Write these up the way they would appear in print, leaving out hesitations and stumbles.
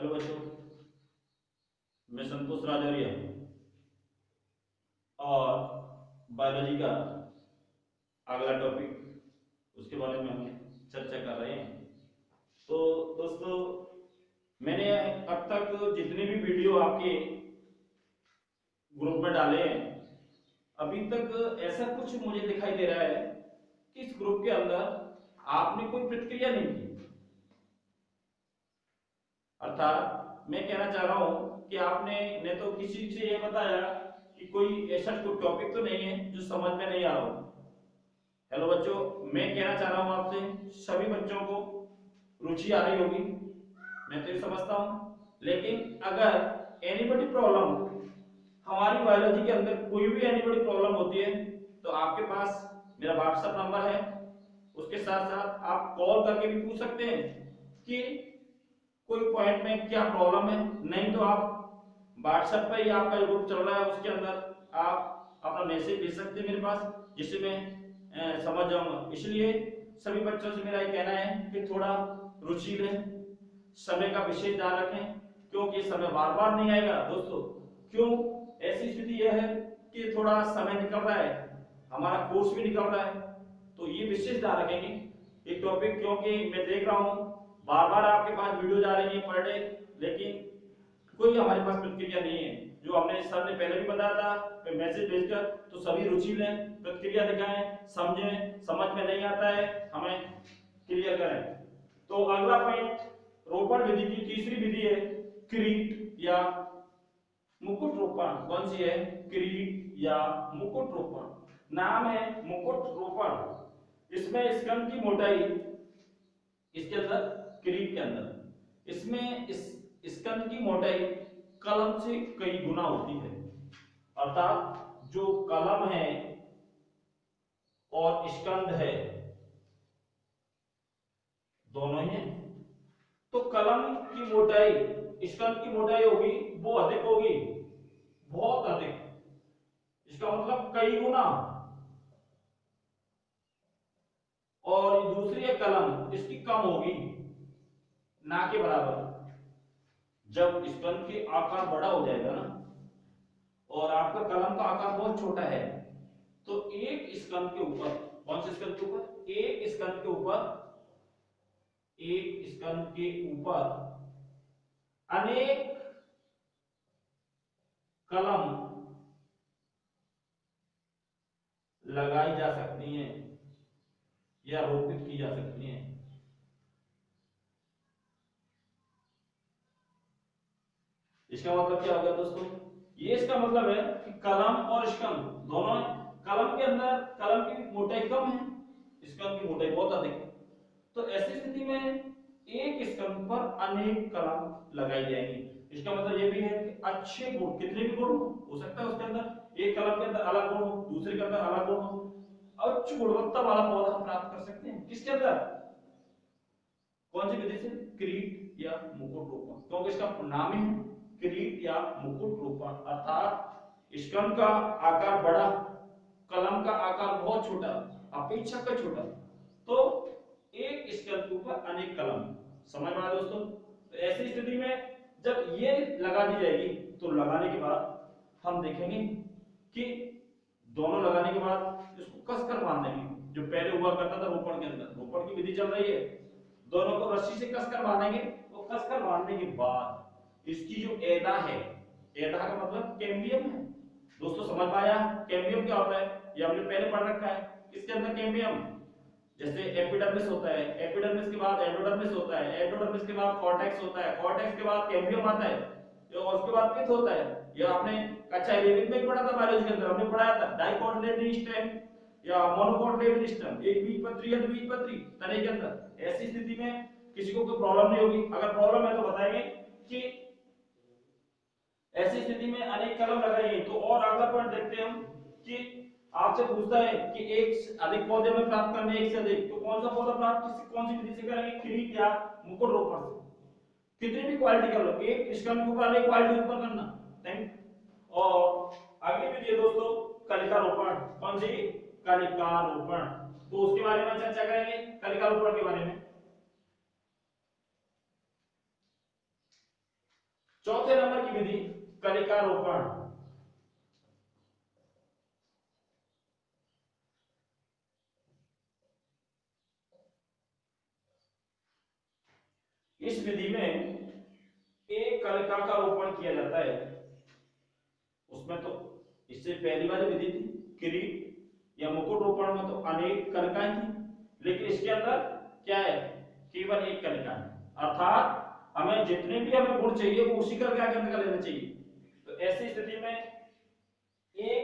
Hello बच्चों, मैं संतोष राजौरिया और बायोलॉजी का अगला टॉपिक उसके बारे में हम चर्चा कर रहे हैं। तो दोस्तों, मैंने अब तक जितने भी वीडियो आपके ग्रुप में डाले हैं, अभी तक ऐसा कुछ मुझे दिखाई दे रहा है कि इस ग्रुप के अंदर आपने कोई प्रतिक्रिया नहीं की। अर्थात मैं कहना चाह रहा हूं कि आपने न तो किसी से ये बताया कि कोई ऐसा कोई टॉपिक तो नहीं है जो समझ में नहीं आ रहा हो। हेलो बच्चों, मैं कहना चाह रहा हूं आपसे, सभी बच्चों को रुचि आ रही होगी, मैं तो ये समझता हूं। लेकिन अगर एनीबॉडी प्रॉब्लम, हमारी बायोलॉजी के अंदर कोई भी एनीबॉडी प्रॉब्लम होती है, तो आपके पास मेरा व्हाट्सएप नंबर है। उसके साथ साथ आप कॉल करके भी पूछ सकते हैं कि कोई पॉइंट में क्या प्रॉब्लम है। नहीं तो आप व्हाट्सएप पर ही आपका जो ग्रुप चल रहा है उसके अंदर आप अपना मैसेज भेज सकते हैं मेरे पास, जिससे मैं समझ जाऊंगा। इसलिए सभी बच्चों से मेरा ये कहना है कि थोड़ा रुचि लें, समय का विशेष ध्यान रखें, क्योंकि समय बार बार नहीं आएगा दोस्तों। क्यों ऐसी स्थिति यह है कि थोड़ा समय निकल रहा है, हमारा कोर्स भी निकल रहा है, तो ये विशेष ध्यान रखेंगे एक टॉपिक, क्योंकि मैं देख रहा हूँ बार बार आपके पास वीडियो जा रही है पर डे, लेकिन कोई हमारे पास प्रतिक्रिया नहीं है। जो हमने सर ने पहले भी बताया था मैसेज भेजकर, तो सभी रुचि लें, प्रतिक्रिया दिखाएं, समझें, समझ में नहीं आता है हमें क्लियर करें। तो अगला पॉइंट, रोपण विधि की तीसरी विधि है क्रीट या मुकुट रोपण। कौन सी है? क्रीट या मुकुट रोपण। नाम है मुकुट रोपण। इसमें स्कंद की मोटाई, इसके अंदर क्रीट के अंदर इसमें इस स्कंद की मोटाई कलम से कई गुना होती है। अर्थात जो कलम है और स्कंद है दोनों ही है, तो कलम की मोटाई स्कंद की मोटाई होगी वो अधिक होगी, बहुत अधिक। इसका मतलब कई गुना। और दूसरी है कलम, इसकी कम होगी, ना के बराबर। जब स्कंद के आकार बड़ा हो जाएगा ना, और आपका कलम का आकार बहुत छोटा है, तो एक स्कंद के ऊपर, कौन से स्कंद के ऊपर? एक स्कंद के ऊपर, एक स्कंद के ऊपर अनेक कलम लगाई जा सकती हैं या रोपित की जा सकती हैं। इसका मतलब क्या होगा दोस्तों? ये इसका मतलब है कि कलम और स्कंद दोनों, कलम के अंदर कलम की मोटाई कम है, स्कंद की मोटाई बहुत अधिक है। तो ऐसी स्थिति में एक स्कंद पर अनेक कलम लगाई जाएंगी। इसका मतलब ये भी है कि अच्छे गुण, कितने भी गुण हो सकता है उसके अंदर, एक कलम के अंदर अलग गुण हो, दूसरे के अंदर अलग गुण हो, उच्च गुणवत्ता वाला पौधा हम प्राप्त कर सकते हैं। किसके अंदर? कौन सी विधि से? क्रीट या मुकुट रोपण, क्योंकि इसका नाम ही क्रीट या मुकुट रोपण। अर्थात स्कंद का आकार बड़ा, कलम का आकार बहुत छोटा, अपेक्षाकृत छोटा, तो एक स्कंद के ऊपर अनेक कलम। समझ में आया दोस्तों? तो ऐसी स्थिति में जब ये लगा दी जाएगी, तो लगाने के बाद हम देखेंगे कि दोनों लगाने के बाद इसको कसकर बांध देंगे। जो पहले हुआ करता था रोपण के अंदर, रोपण की विधि चल रही है, दोनों को रस्सी से कसकर बांधेंगे। तो कसकर बांधने के बाद इसकी जो एड़ा है, एड़ा का मतलब कैम्बियम है दोस्तों। समझ में आया कैम्बियम क्या होता है? ये हमने पहले पढ़ रखा है। इसके अंदर कैम्बियम, जैसे एपिडर्मिस होता है, एपिडर्मिस के बाद एंडोडर्मिस होता है, एंडोडर्मिस के बाद कॉर्टेक्स होता है, कॉर्टेक्स के बाद कैम्बियम आता है, और उसके बाद पिथ होता है। ये आपने कक्षा 11 में पढ़ा था, बायोलॉजी के अंदर हमने पढ़ाया था डाइकोटिलेडोनस स्टेम या मोनोकोटिलेडोनस स्टेम, एक बीजपत्री या द्विबीजपत्री तने के अंदर। ऐसी स्थिति में किसी को कोई प्रॉब्लम नहीं होगी। अगर प्रॉब्लम है तो बताएंगे कि ऐसी स्थिति में अनेक कलम लगाएंगे। तो और अगला पॉइंट देखते हैं हम कि आपसे पूछता है कि एक से अधिक पौधे में प्राप्त करने, एक से अधिक, तो कौन सा पौधा प्राप्त कौन सी विधि से करेंगे? क्रीट या मुकुट रोपण से। कितनी भी क्वालिटी कर लो, एक स्कंद के ऊपर अनेक क्वालिटी उत्पन्न करना। थैंक। और अगली विधि है दोस्तों कलिका रोपण। कौन सी? कलिका रोपण। तो उसके बारे में चर्चा करेंगे, कलिका रोपण के बारे में। चौथे नंबर की विधि कलिका रोपण। इस विधि में एक कलिका का रोपण किया जाता है। उसमें तो इससे पहली वाली विधि थी किरीट या मुकुट रोपण में तो अनेक कलिकाएं थी, लेकिन इसके अंदर क्या है, केवल एक कलिका है। अर्थात हमें जितने भी हमें गुण चाहिए वो उसी कलिका के अंदर लेना चाहिए। तो ऐसी स्थिति में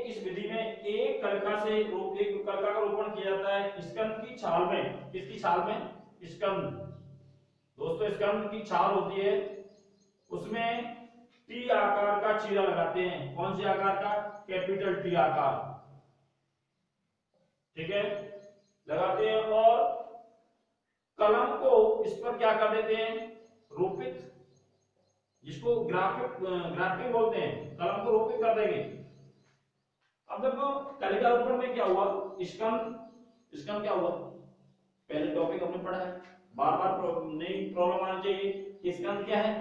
इस विधि में एक कलिका से एक कलिका का रोपण किया जाता है स्कंद की छाल में। किसकी छाल में? स्कंद। दोस्तों स्कंद की छाल होती है, उसमें टी आकार का चीरा लगाते हैं। कौन से आकार का? कैपिटल टी आकार, ठीक है, लगाते हैं। और कलम को इस पर क्या कर देते हैं? रोपित, जिसको ग्राफ्टिंग बोलते हैं, कलम को रोपित कर देंगे। अब देखो कलिका रोपण में क्या हुआ, स्कंद क्या हुआ, पहले टॉपिक हमने पढ़ा है, बार बार नई प्रॉब्लम आनी चाहिए। स्कंद क्या है?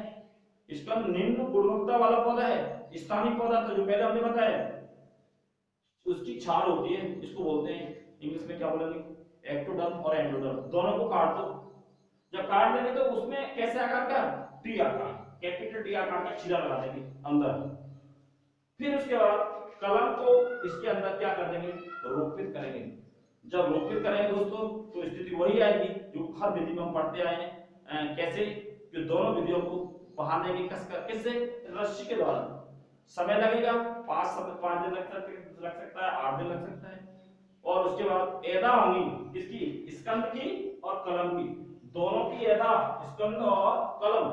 स्कंद निम्न गुणवत्ता वाला पौधा है, स्थानीय पौधा था जो पहले हमने बताया। उसकी छाल होती है, इसको बोलते हैं इंग्लिश में क्या बोलेंगे, एक्टोडर्म और एंडोडर्म। दोनों को काट दो। जब काट देंगे तो उसमें कैसे आकार का? टी आकार, कैपिटल टी आकार का चीरा लगा देंगे अंदर। फिर उसके बाद कलम को इसके अंदर क्या कर देंगे? रोपित करेंगे। जब रोपित करेंगे दोस्तों तो स्थिति वही आएगी जो हर विधि में हम पढ़ते आए हैं। कैसे? कि दोनों विधियों को बाहर लेंगे कसकर, किससे? रस्सी के द्वारा। समय लगेगा 5 दिन लग सकता है, 8 दिन लग सकता है। और उसके बाद एदा होंगी किसकी? स्कंद की और कलम की। दोनों की एदा, स्कंद और कलम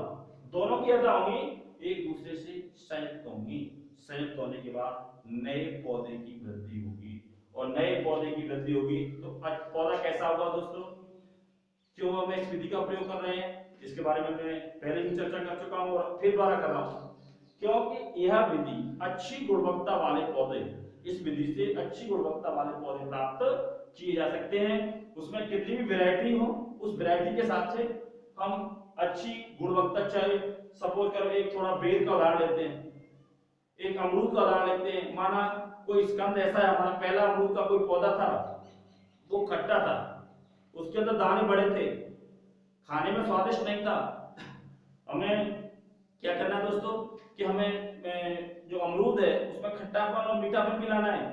दोनों की एदा होंगी, एक दूसरे से संयुक्त होंगी। संयुक्त होने के बाद नए पौधे की वृद्धि होगी, और नए पौधे की वृद्धि होगी तो पौधा कैसा होगा दोस्तों? क्यों हम इस विधि का प्रयोग कर रहे हैं इसके बारे में मैं पहले ही चर्चा कर चुका हूं और फिर दोबारा कर रहा हूं। क्योंकि यह विधि अच्छी गुणवत्ता वाले पौधे, इस विधि से अच्छी गुणवत्ता वाले पौधे प्राप्त किए जा सकते हैं। उसमें कितनी भी वैरायटी हो, उस वैरायटी के हिसाब से हम अच्छी गुणवत्ता, चाहे सपोज करो एक थोड़ा बेर का उदाहरण लेते हैं, एक अमरूद का उदाहरण लेते हैं। माना कोई स्कंद ऐसा है, हमारा पहला अमरूद का कोई पौधा था, वो खट्टा था, उसके अंदर दाने बड़े थे, खाने में स्वादिष्ट नहीं था। हमें क्या करना है दोस्तों कि हमें जो अमरूद है उसमें खट्टापन और मीठापन भी लाना है।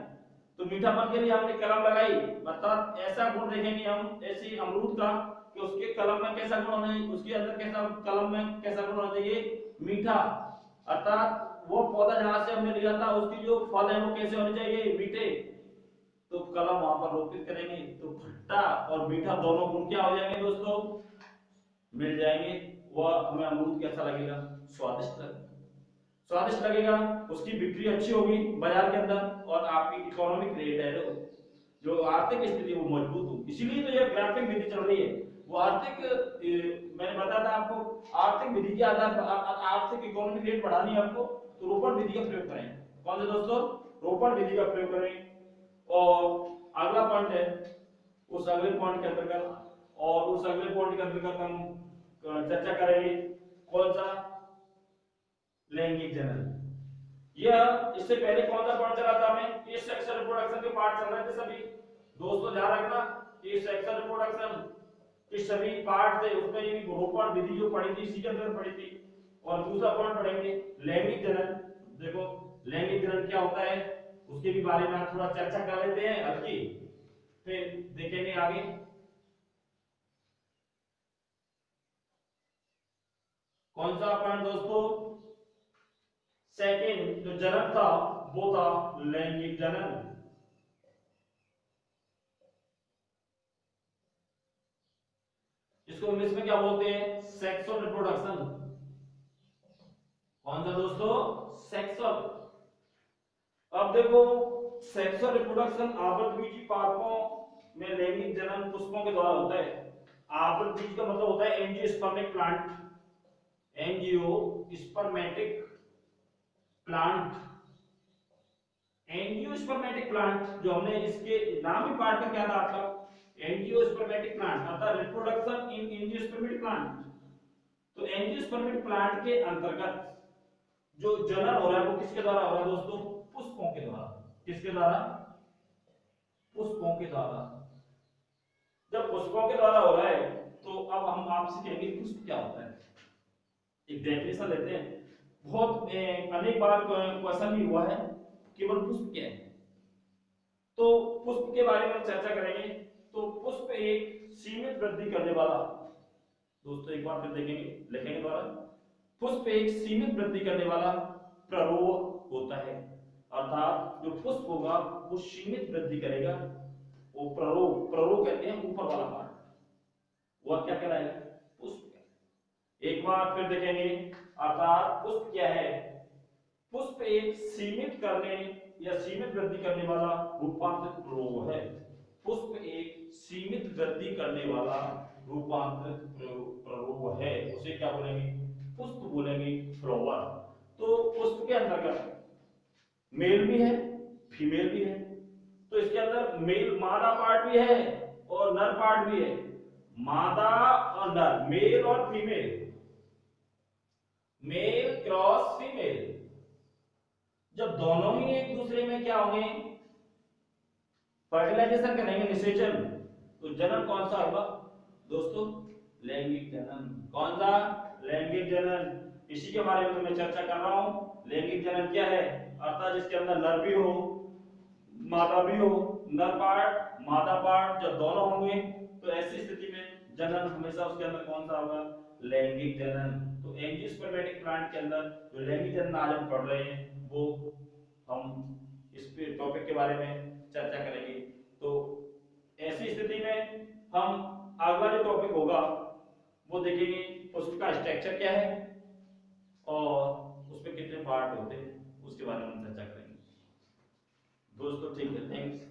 तो मीठापन के लिए हमने कलम लगाई, मतलब ऐसा गुण देखेंगे हम ऐसी अमरूद का कि उसके कलम में कैसा गुण होना चाहिए, उसके अंदर कैसा, कलम में कैसा गुण होना चाहिए? मीठा। अर्थात वो पौधा जहां से हमने लिया था उसकी जो फल है वो कैसे होने चाहिए? मीठे। तो कलम वहां पर रोपित करेंगे तो खट्टा और मीठा दोनों गुण क्या हो जाएंगे दोस्तों? मिल जाएंगे। वह हमें अमरूद कैसा लगेगा? स्वादिष्ट लगेगा। स्वादिष्ट लगेगा, उसकी बिक्री अच्छी होगी बाजार के अंदर, और आपकी इकोनॉमिक रेट है जो आर्थिक स्थिति वो मजबूत होगी। इसीलिए तो ये ग्राफिक विधि चल रही है। वो आर्थिक, मैंने बताया था आपको, आर्थिक विधि के आधार पर आर्थिक इकोनॉमिक रेट बढ़ानी है आपको, तो रोपण विधि का प्रयोग करें। कौन से दोस्तों? रोपण विधि का प्रयोग करें। और अगला पॉइंट है, उस अगले पॉइंट के अंतर्गत, और उस अगले पॉइंट के अंतर्गत हम चर्चा करेंगे कौन सा? लैंगिक जनन। यह इससे पहले कौन सा पॉइंट चला था हमें? ये सेक्सुअल रिप्रोडक्शन के पार्ट चल रहे थे सभी। दोस्तों ध्यान रखना कि सेक्सुअल रिप्रोडक्शन के सभी पार्ट थे, उसमें ये रोपण विधि जो पढ़ी थी इसी के अंदर पढ़ी थी। और दूसरा पॉइंट पढ़ेंगे लैंगिक जनन। देखो लैंगिक जनन क्या होता है उसके भी बारे में आप थोड़ा चर्चा कर लेते हैं हल्की, फिर देखेंगे आगे। कौन सा पॉइंट दोस्तों? सेकंड जो जनन था वो था लैंगिक जनन। इसको इंग्लिश में क्या बोलते हैं? Sexual reproduction. कौन सा दोस्तों? सेक्सुअल। अब देखो सेक्सुअल रिप्रोडक्शन आवृतबीजी पादपों में लैंगिक जनन पुष्पों के द्वारा होता है। आवृतबीज का मतलब होता है एंजियोस्पर्मिक प्लांट, एंजियोस्पर्मेटिक प्लांट। एंजियोस्पर्मेटिक प्लांट जो हमने इसके नाम ही पाठ का क्या था आपका? एंजियोस्पर्मेटिक प्लांट, अर्थात रिप्रोडक्शन इन एंजियोस्पर्मेटिक प्लांट। तो एंजियोस्पर्मिक प्लांट के अंतर्गत जो जनन हो रहा है वो किसके द्वारा हो रहा है दोस्तों? पुष्पों के द्वारा। किसके द्वारा? पुष्पों के द्वारा। जब पुष्पों के द्वारा हो रहा है तो अब हम आपसे कहेंगे पुष्प क्या होता है, एक डेफिनेशन लेते हैं। बहुत अनेक बार क्वेश्चन भी हुआ है केवल पुष्प क्या है, तो पुष्प के बारे में चर्चा करेंगे। तो पुष्प एक सीमित वृद्धि करने वाला, दोस्तों एक बार फिर देखेंगे लिखेंगे द्वारा, पुष्प एक सीमित वृद्धि करने वाला प्ररोह होता है। अर्थात जो पुष्प होगा वो सीमित वृद्धि करेगा, वो प्ररोह, प्ररोह कहते हैं ऊपर वाला पार्ट, वह क्या कहलाएगा? पुष्प। एक बार फिर देखेंगे, अर्थात पुष्प क्या है? पुष्प एक सीमित करने या सीमित वृद्धि करने वाला रूपांतरित प्ररोह है। पुष्प एक सीमित वृद्धि करने वाला रूपांतरित प्ररोह है, उसे क्या बोलेंगे? पुष्प बोलेंगे, फ्लावर। तो पुष्प के अंतर्गत मेल भी है, फीमेल भी है। तो इसके अंदर मेल मादा पार्ट भी है और नर पार्ट भी है। मादा और नर, मेल और फीमेल, मेल क्रॉस फीमेल, जब दोनों ही एक दूसरे में क्या होंगे? फर्टिलाइजेशन करेंगे, निषेचन, तो जनन कौन सा होगा दोस्तों? लैंगिक जनन। कौन सा? लैंगिक जनन। इसी के बारे में तो मैं चर्चा कर रहा हूं। लैंगिक जनन क्या है? अर्थात जिसके अंदर नर भी हो मादा भी हो, नर पार्ट मादा पार्ट जब दोनों होंगे तो ऐसी स्थिति में जनन हमेशा उसके अंदर कौन सा होगा? लैंगिक जनन। तो एंजियोस्पर्मेटिक प्लांट के अंदर जो लैंगिक जनन आज हम पढ़ रहे हैं वो हम इस टॉपिक के बारे में चर्चा करेंगे। तो ऐसी स्थिति में हम अगला जो टॉपिक होगा वो देखेंगे पुष्प का स्ट्रक्चर क्या है और उसमें कितने पार्ट होते हैं, उसके बारे में हम चर्चा करेंगे। दोस्तों ठीक है, थैंक्स।